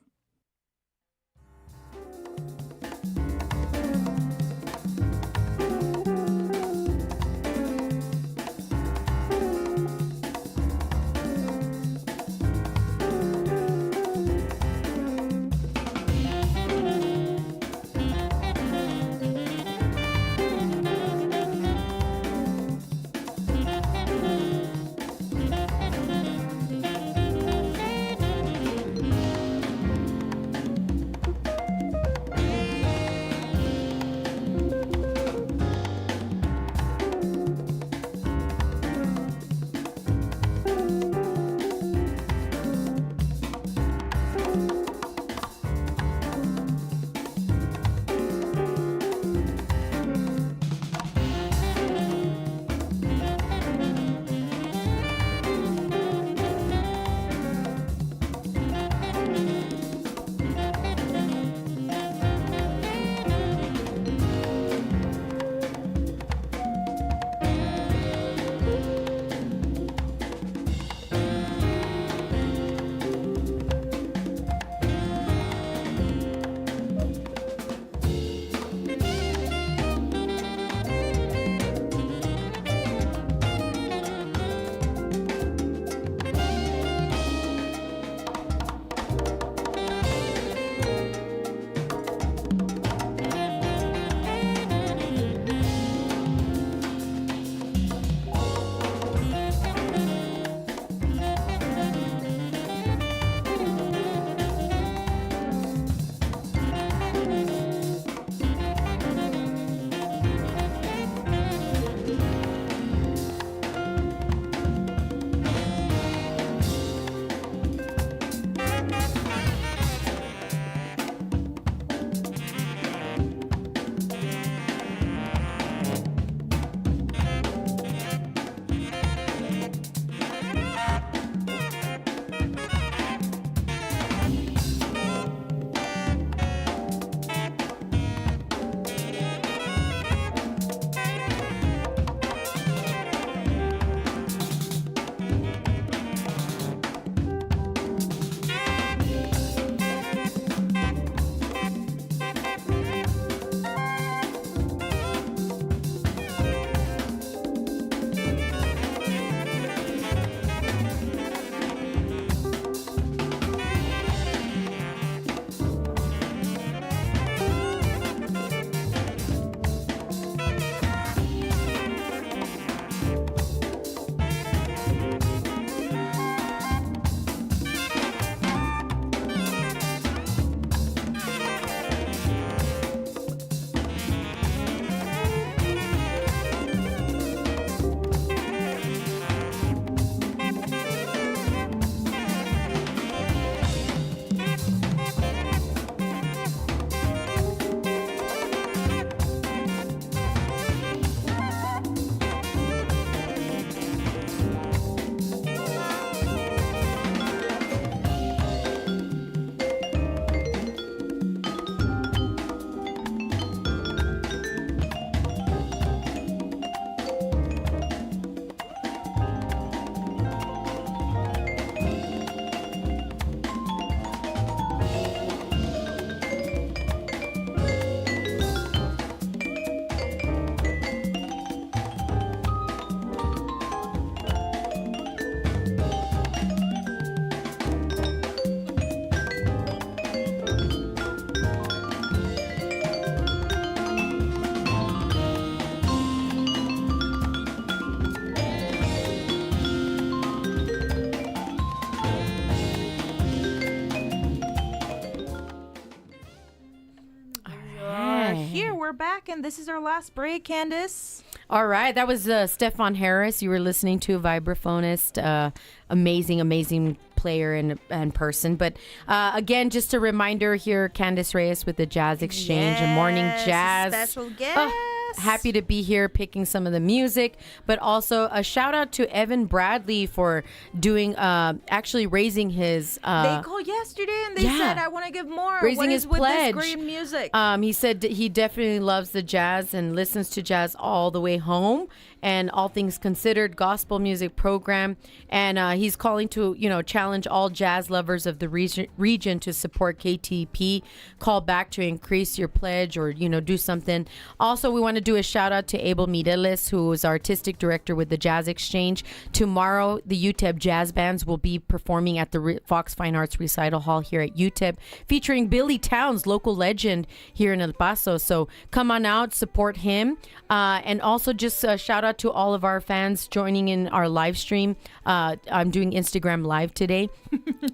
We're back, and this is our last break, Candace. All right, that was Stefan Harris. You were listening to a vibraphonist, amazing player and person. But again, just a reminder here, Candace Reyes with the Jazz Exchange and Morning Jazz. Special guest. happy to be here picking some of the music, but also a shout out to Evan Bradley for doing, actually raising his. They called yesterday and they said, I want to give more. Raising What his is with pledge. this great music? He said he definitely loves the jazz and listens to jazz all the way home, and All Things Considered gospel music program. And he's calling to, challenge all jazz lovers of the region to support KTP. Call back to increase your pledge or, do something. Also, we want to do a shout out to Abel Mireles, who is artistic director with the Jazz Exchange. Tomorrow, the UTEP Jazz Bands will be performing at the Fox Fine Arts Recital Hall here at UTEP, featuring Billy Towns, local legend here in El Paso. So come on out, support him. And also just a shout out to all of our fans joining in our live stream. I'm doing Instagram Live today.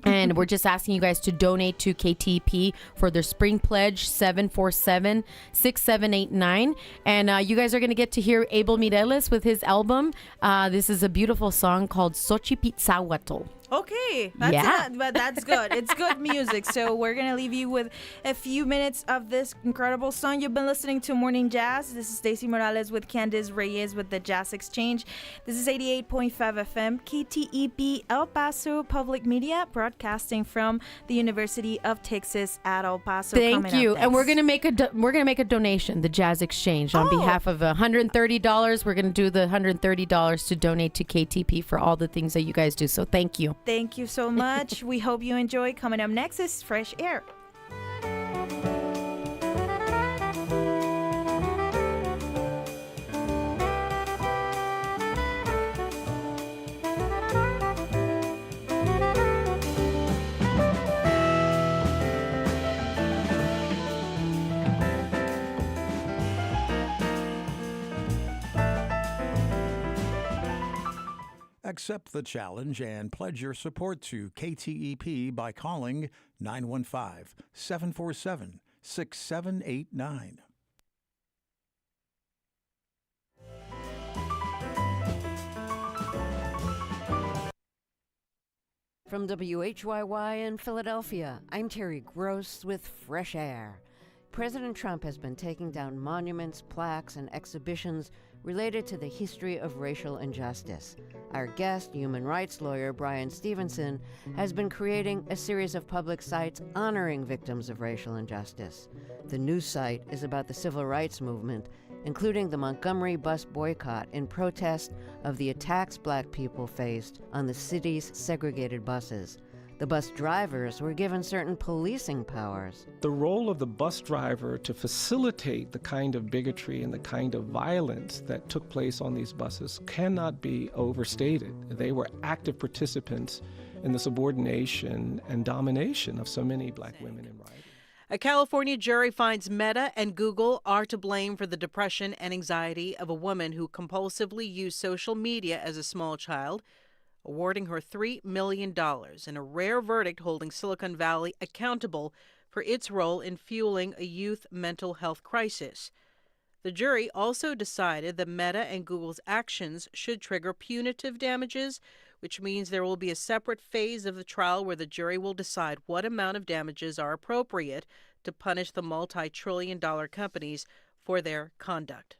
And we're just asking you guys to donate to KTP for their spring pledge, 747-6789. And you guys are going to get to hear Abel Mireles with his album. This is a beautiful song called Xochipitzahuatl. Okay, but that's good. It's good music. So we're gonna leave you with a few minutes of this incredible song. You've been listening to Morning Jazz. This is Stacey Morales with Candice Reyes with the Jazz Exchange. This is 88.5 FM KTEP El Paso Public Media, broadcasting from the University of Texas at El Paso. Thank you. And we're gonna make a donation, the Jazz Exchange, on behalf of $130. We're gonna do the $130 to donate to KTP for all the things that you guys do. So thank you. Thank you so much. We hope you enjoy. Coming up next is Fresh Air. Accept the challenge and pledge your support to KTEP by calling 915-747-6789. From WHYY in Philadelphia, I'm Terry Gross with Fresh Air. President Trump has been taking down monuments, plaques, and exhibitions related to the history of racial injustice. Our guest, human rights lawyer Brian Stevenson, has been creating a series of public sites honoring victims of racial injustice. The new site is about the civil rights movement, including the Montgomery bus boycott in protest of the attacks Black people faced on the city's segregated buses. The bus drivers were given certain policing powers. The role of the bus driver to facilitate the kind of bigotry and the kind of violence that took place on these buses cannot be overstated. They were active participants in the subordination and domination of so many Black women and riders. A California jury finds Meta and Google are to blame for the depression and anxiety of a woman who compulsively used social media as a small child, awarding her $3 million in a rare verdict holding Silicon Valley accountable for its role in fueling a youth mental health crisis. The jury also decided that Meta and Google's actions should trigger punitive damages, which means there will be a separate phase of the trial where the jury will decide what amount of damages are appropriate to punish the multi-trillion-dollar companies for their conduct.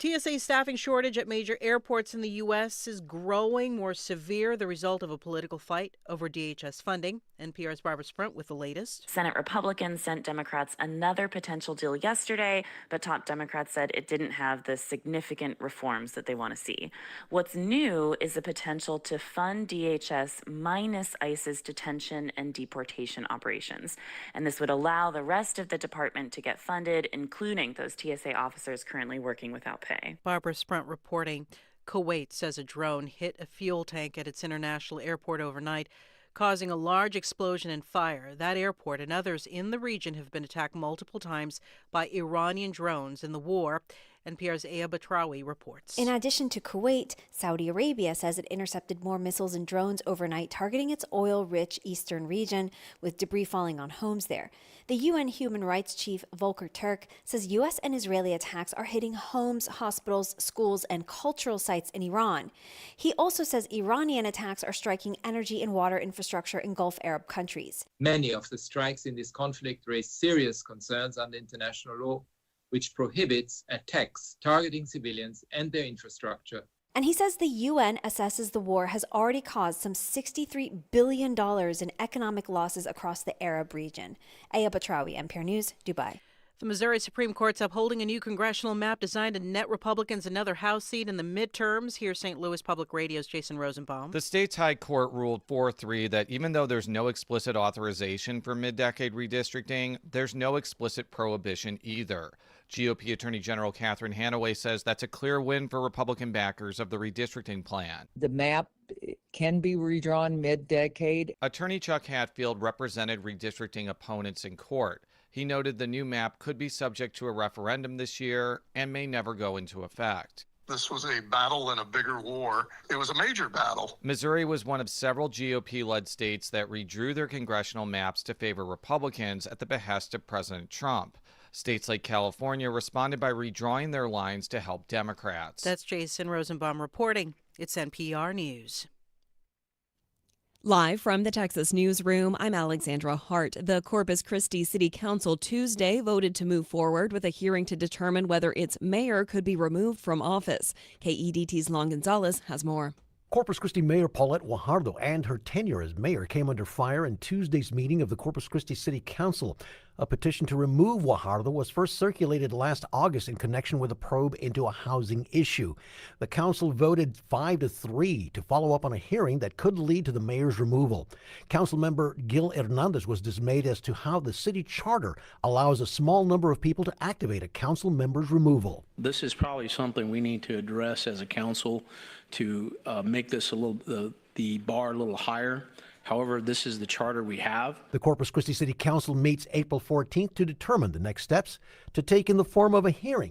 TSA staffing shortage at major airports in the U.S. is growing more severe, the result of a political fight over DHS funding. NPR's Barbara Sprint with the latest. Senate Republicans sent Democrats another potential deal yesterday, but top Democrats said it didn't have the significant reforms that they want to see. What's new is the potential to fund DHS minus ICE's detention and deportation operations. And this would allow the rest of the department to get funded, including those TSA officers currently working without pay. Barbara Sprint reporting. Kuwait says a drone hit a fuel tank at its international airport overnight, causing a large explosion and fire. That airport and others in the region have been attacked multiple times by Iranian drones in the war. NPR's Aya Batrawi reports. In addition to Kuwait, Saudi Arabia says it intercepted more missiles and drones overnight targeting its oil-rich eastern region, with debris falling on homes there. The UN Human Rights Chief Volker Turk says U.S. and Israeli attacks are hitting homes, hospitals, schools, and cultural sites in Iran. He also says Iranian attacks are striking energy and water infrastructure in Gulf Arab countries. Many of the strikes in this conflict raise serious concerns under international law, which prohibits attacks targeting civilians and their infrastructure. And he says the UN assesses the war has already caused some $63 billion in economic losses across the Arab region. Aya Batrawi, NPR News, Dubai. The Missouri Supreme Court's upholding a new congressional map designed to net Republicans another House seat in the midterms. Here's St. Louis Public Radio's Jason Rosenbaum. The state's high court ruled 4-3 that even though there's no explicit authorization for mid-decade redistricting, there's no explicit prohibition either. GOP Attorney General Catherine Hanaway says that's a clear win for Republican backers of the redistricting plan. The map can be redrawn mid-decade. Attorney Chuck Hatfield represented redistricting opponents in court. He noted the new map could be subject to a referendum this year and may never go into effect. This was a battle in a bigger war. It was a major battle. Missouri was one of several GOP-led states that redrew their congressional maps to favor Republicans at the behest of President Trump. States like California responded by redrawing their lines to help Democrats. That's Jason Rosenbaum reporting. It's NPR News. Live from the Texas newsroom, I'm Alexandra Hart. The Corpus Christi City Council Tuesday voted to move forward with a hearing to determine whether its mayor could be removed from office. KEDT's Lon Gonzalez has more. Corpus Christi Mayor Paulette Guajardo and her tenure as mayor came under fire in Tuesday's meeting of the Corpus Christi City Council. A petition to remove Guajardo was first circulated last August in connection with a probe into a housing issue. The council voted 5-3 to follow up on a hearing that could lead to the mayor's removal. Council member Gil Hernandez was dismayed as to how the city charter allows a small number of people to activate a council member's removal. This is probably something we need to address as a council to make this a little the bar a little higher. However, this is the charter we have. The Corpus Christi City Council meets April 14th to determine the next steps to take in the form of a hearing